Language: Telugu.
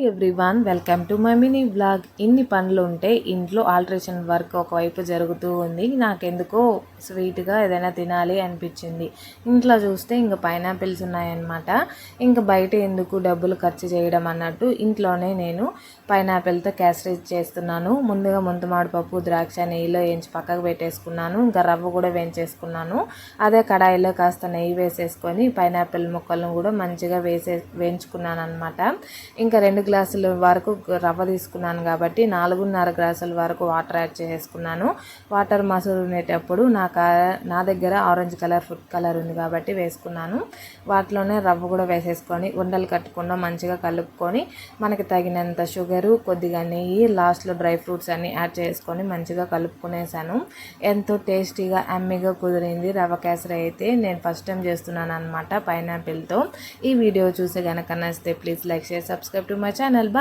Everyone welcome to my mini blog. ఇన్ని పనులు ఉంటే ఇంట్లో ఆల్టరేషన్ వర్క్ ఒకవైపు జరుగుతూ ఉంది. నాకెందుకో స్వీట్గా ఏదైనా తినాలి అనిపించింది. ఇంట్లో చూస్తే ఇంకా పైనాపిల్స్ ఉన్నాయన్నమాట. ఇంకా బయట ఎందుకు డబ్బులు ఖర్చు చేయడం అన్నట్టు ఇంట్లోనే నేను పైనాపిల్తో క్యాసరీ చేస్తున్నాను. ముందుగా ముంతమాడు పప్పు ద్రాక్ష నెయ్యిలో వేయించి పక్కకు పెట్టేసుకున్నాను. ఇంకా రవ్వ కూడా వేయించేసుకున్నాను. అదే కడాయిలో కాస్త నెయ్యి వేసేసుకొని పైనాపిల్ ముక్కలను కూడా మంచిగా వేయించుకున్నాను అనమాట. ఇంకా 2 గ్లాసుల వరకు రవ్వ తీసుకున్నాను కాబట్టి 4.5 గ్లాసుల వరకు వాటర్ యాడ్ చేసుకున్నాను. వాటర్ మసులునేటప్పుడు నా దగ్గర ఆరెంజ్ కలర్ ఫుడ్ కలర్ ఉంది కాబట్టి వేసుకున్నాను. వాటిలోనే రవ్వ కూడా వేసేసుకొని ఉండలు కట్టకుండా మంచిగా కలుపుకొని మనకి తగినంత షుగరు, కొద్దిగా నెయ్యి, లాస్ట్లో డ్రై ఫ్రూట్స్ అన్నీ యాడ్ చేసుకొని మంచిగా కలుపుకునేసాను. ఎంతో టేస్టీగా అమ్మిగా కుదిరింది రవ్వ కేసరి అయితే. నేను ఫస్ట్ టైం చేస్తున్నాను అనమాట పైనాపిల్తో. ఈ వీడియో చూసి కనుక నచ్చితే please like, share, subscribe to my channel.